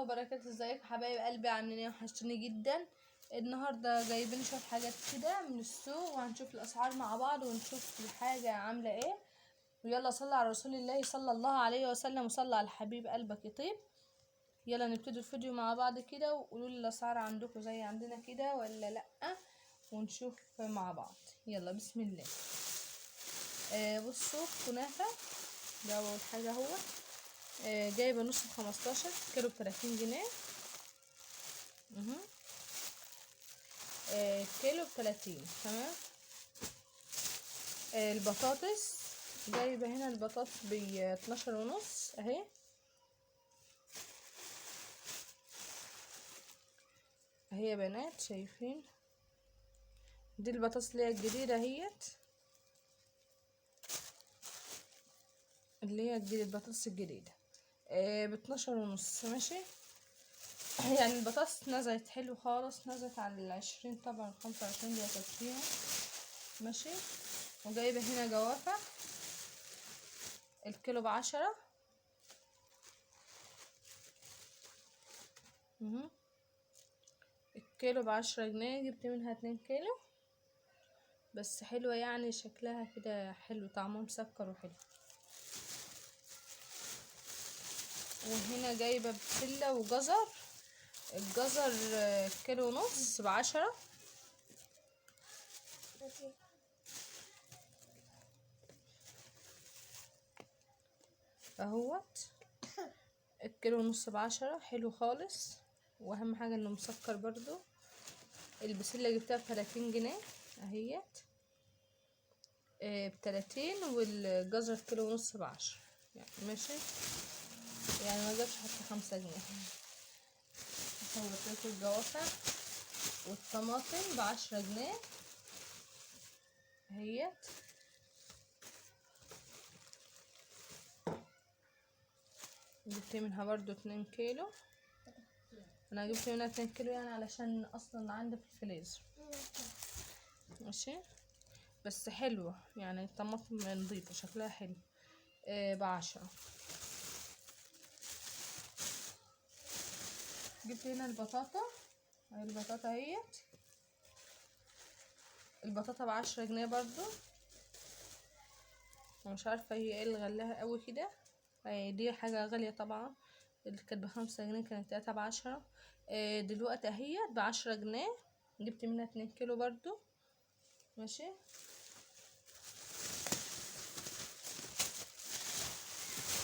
وبركاته. ازيك يا حبايب قلبي؟ عاملين ايه؟ وحشتوني جدا. النهارده جايبين شويه حاجات كده من السوق، وهنشوف الاسعار مع بعض ونشوف الحاجه عامله ايه. ويلا صلي على رسول الله صلى الله عليه وسلم، وصلي على الحبيب قلبك يطيب. يلا نبتدي الفيديو مع بعض كده، وقولوا لي الاسعار عندكم زي عندنا كده ولا لا، ونشوف مع بعض. يلا بسم الله. بصوا كنافه ده اول حاجه هو. جايبه نص ب15 كيلو ب30 جنيه. كيلو ب30. تمام. البطاطس جايبه هنا البطاطس ب12.5 اهي. اهي يا بنات شايفين دي البطاطس اللي هي الجديده اهيت، اللي هي الجديدة البطاطس الجديده ب12.5. ماشي. يعني البطاطس نزلت حلو خالص، نزلت على 20 طبعا 25 دي فيها. ماشي. وجايبه هنا جوافه الكيلو ب10. الكيلو ب10 جنيه. جبت منها 2 كيلو بس حلوة، يعني شكلها كده حلو، طعمها مسكر وحلو. وهنا جايبة بسلة وجزر. الجزر كيلو ونص ب10. اهوت الكيلو ونص ب10 حلو خالص، واهم حاجة انه مسكر برضو. البسلة جبتها ب30 جنيه اهيت ب30، والجزر كيلو ونص ب10. يعني ماشي، يعني ما جابش حتى 5 جنيه. صورت الجوافة والطماطم ب10 جنيه اهيت. جبت منها برضو 2 كيلو. انا جبت منها 2 كيلو يعني علشان اصلا عندي في الفريزر. ماشي. بس حلوة يعني الطماطم نظيفة شكلها حلو. ب10. جبت هنا البطاطا. اهي البطاطا اهيت. البطاطا ب10 جنيه برضو. ومش عارفة هي ايه اللي غلاها قوي كده. دي حاجة غالية طبعا. اللي كانت ب5 جنيه كانت 3 ب10. دلوقتي اهيت ب10 جنيه. جبت منها 2 كيلو برضو. ماشي.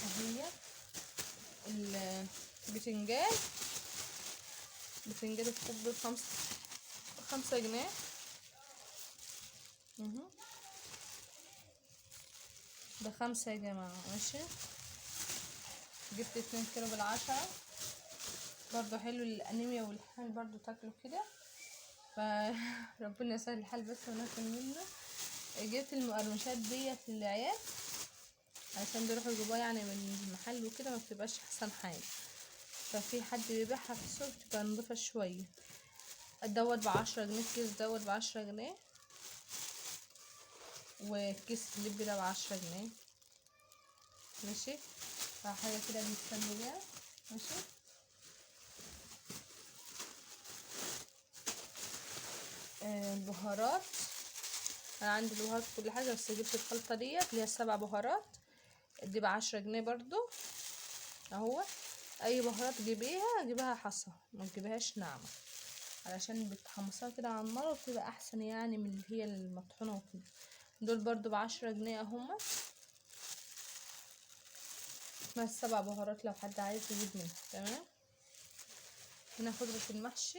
اهي البتنجان. بتنجان الكوب ب5 جنيه. ب5 يا جماعة. ماشي. جبت 2 كيلو ب10. برضو حلو للأنيميا والحال، برضو تاكله كده، فربنا يسهل الحال بس وناكل منه. جبت المقرمشات ديت للعيال عشان بيروحوا يجيبوها يعني من المحل وكده، ما بتبقاش احسن حاجه، ففي حد بيبيعها في السوق بتبقى نضيفه شويه. دوت ب10 جنيه. الكيس دوت ب10 جنيه، وكيس اللب ده ب10 جنيه. ماشي. فحاجه كده بيستنوا بيها. ماشي. البهارات انا عندي البهارات كل حاجه، بس جبت الخلطه ديت اللي هي ال7 بهارات دي ب10 جنيه برضو اهو. اي بهارات جيبيها حصى، ما تجيبهاش ناعمه، علشان بتحمصها كده على النار وبتبقى احسن يعني من اللي هي المطحونه وكده. دول برضو ب10 جنيه اهما. اسمها ال7 بهارات لو حد عايز يجيب منها. تمام. هنا خضرة المحشي.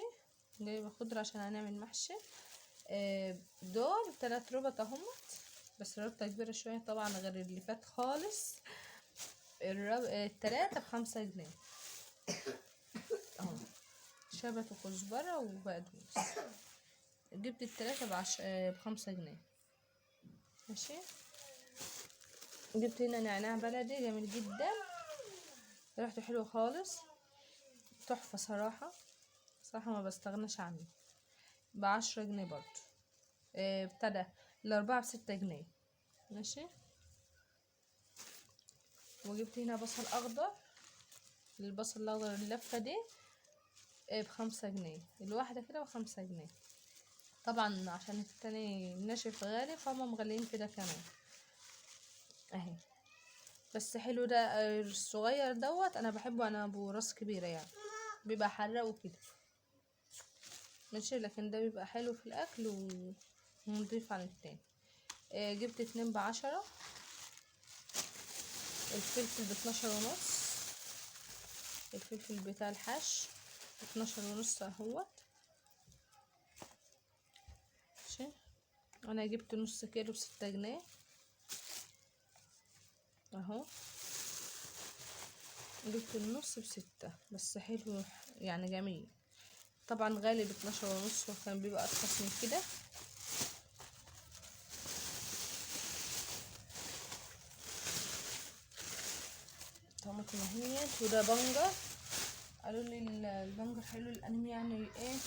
جايبه خضرة عشان هنعمل محشي. دول 3 ربط اهما، بس ربطة كبيرة شوية طبعا غير اللي فات خالص. ال3 ب5 جنيه اهو. شبت وكزبرة وبقدونس. جبت ال3 ب5 جنيه. ماشي. جبت هنا نعناع بلدي جميل جدا، ريحته حلوه خالص، تحفه صراحه. صراحه ما بستغناش عنه. ب10 جنيه برضو. ابتدى ال4 ب6 جنيه. ماشي. وجبت هنا بصل اخضر البصل الاخضر اللفه دي ب5 جنيه الواحده كده، ب5 جنيه. طبعا عشان التاني ناشف غالي فهم مغليين كده كمان اهي. بس حلو ده الصغير دوت، انا بحبه، انا ابو راس كبيره يعني، بيبقى حراق وكده ماشي، لكن ده بيبقى حلو في الاكل ونضيف عن التاني. جبت 2 ب10. الفلفل ب12 ونص، الفلفل بتاع الحش ب12 ونص اهوت ماشي. انا جبت نص كيلو ب6 جنيه اهو، جبت النص ب6 بس حلو يعني جميل. طبعا غالي ب12 ونص، وكان بيبقى ارخص من كده. طماطم اهيت، وده بنجر، قالوا لي البنجر حلو للانيميا يعني ايه.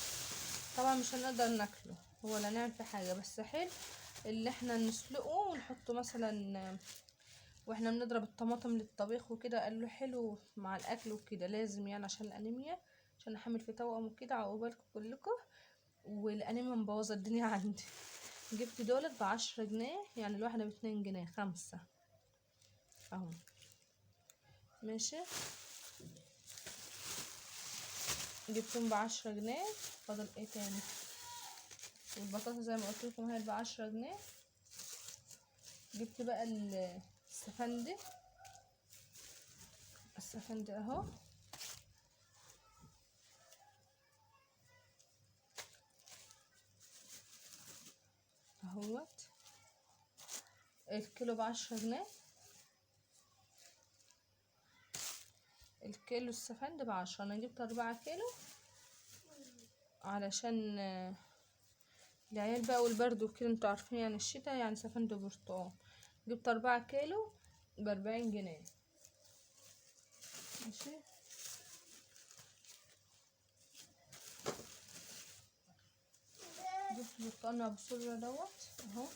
طبعا مش هنقدر ناكله ولا نعمل فيه حاجه، بس حلو اللي احنا نسلقه ونحطه مثلا واحنا بنضرب الطماطم للطبيخ وكده. قال له حلو مع الاكل وكده، لازم يعني عشان الانيميا، عشان احمل في توأم وكده. عقبالكم كلكم، والانيميا مبوظه الدنيا عندي. جبت دولت ب10 جنيه، يعني الواحده ب2 جنيه، 5 اهو ماشي. جبتهم ب10 جنيه. فاضل ايه تاني؟ والبطاطا زي ما قلت لكم هي ب10 جنيه. جبت بقى السفندي، السفندي اهو اهوت، الكيلو ب10 جنيه. الكيلو السفندي ب10. انا جبت 4 كيلو علشان العيال بقى والبرد وكده، انتوا عارفين يعني الشتاء يعني سفندي وبرتقال. جبت 4 كيلو ب40 جنيه ماشي. جبت برتقال ابو سرة دوت اهو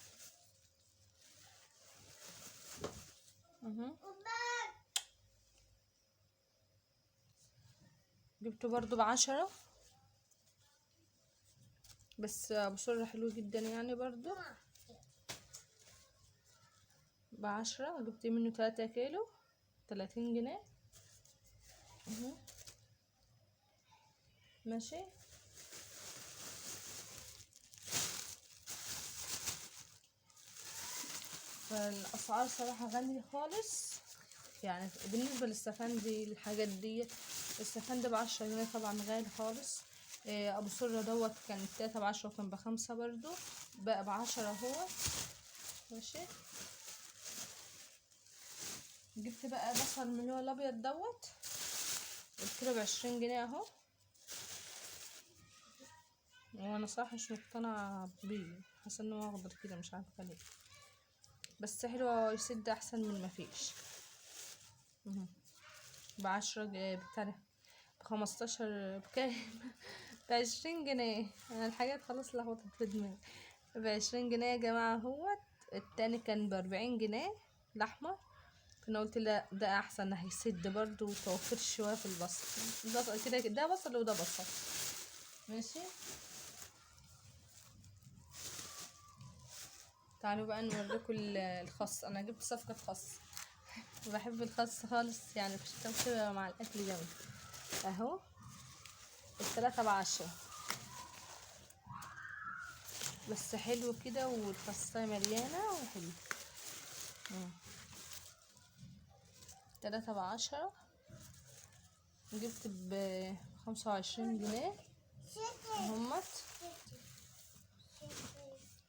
اهو. جبته برضو ب10، بس ابو سرة حلو جدا يعني برضو ب10. جبت منه 3 كيلو 30 جنيه اهو ماشي. فالاسعار صراحة غالية خالص يعني بالنسبة للسفندي الحاجات دي. السفندي ب10 جنيه طبعا غالي خالص. ابو سرة دوت كان التلاتة ب10 وكان ب5 برضو، بقى ب10 اهو ماشي. جبت بقى بصل من اللي هو الابيض دوت، الكيلو ب20 جنيه اهو. وانا صراحة مش مقتنعة بيه، حاسة انه اخضر كده مش عارفة ليه، بس حلو يسد احسن من ما فيش. ب10 بتاع ب15 بكام؟ ب20 جنيه. انا الحاجات خلاص لخبطت في دماغي. ب20 جنيه يا جماعة اهوت. التاني كان ب40 جنيه الاحمر. فانا قلت لا ده احسن، هيسد برضو وتوفر شوية في البصل. ده كده ده بصل وده بصل ماشي. تعالوا بقى نوريكم الخس. انا جبت صفقة خس، بحب الخس خالص يعني في الشتاء كده مع الاكل جامد اهو. التلاتة ب10 بس حلو كده، والخاصية مليانة وحلو. 3 ب10. جبت ب25 جنيه همت.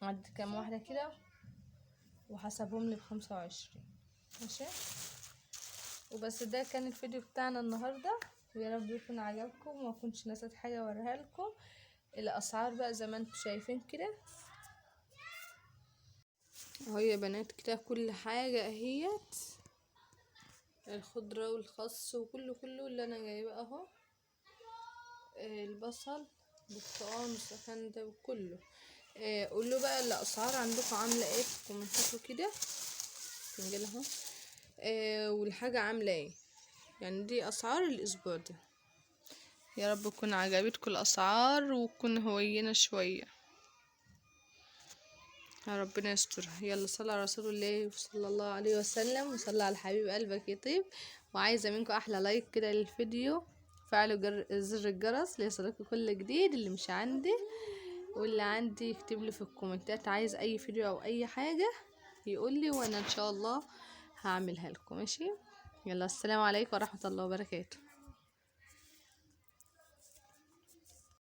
عد كام واحدة كده وحسبهم لي ب25 ماشي. وبس ده كان الفيديو بتاعنا النهاردة، ويا رب يكون عجبكم وما كنتش نسيت حاجة اوريها لكم. الاسعار بقى زي ما انتم شايفين كده اهو يا بنات، كده كل حاجة اهيت، الخضرة والخس وكله اللي انا جايبه اهو. البصل برتقال وسفندة وكله. قولوا بقى الاسعار عندكم عاملة ايه في الكومنتات وكده، فنجان اهو. والحاجة عاملة ايه. يعني دي اسعار الاسبوع ده. يا رب تكون عجبتكم الاسعار وتكون هوينة شوية، يا ربنا يستر. يلا صلى على رسول الله صلى الله عليه وسلم، وصلى على حبيب قلبك يطيب. وعايزة منكم احلى لايك كده للفيديو، فعلوا زر الجرس ليصلكوا كل جديد. اللي مش عندي واللي عندي يكتب لي في الكومنتات عايز اي فيديو او اي حاجة يقول لي، وانا ان شاء الله هعملها لكم. ماشي، يلا السلام عليكم ورحمة الله وبركاته.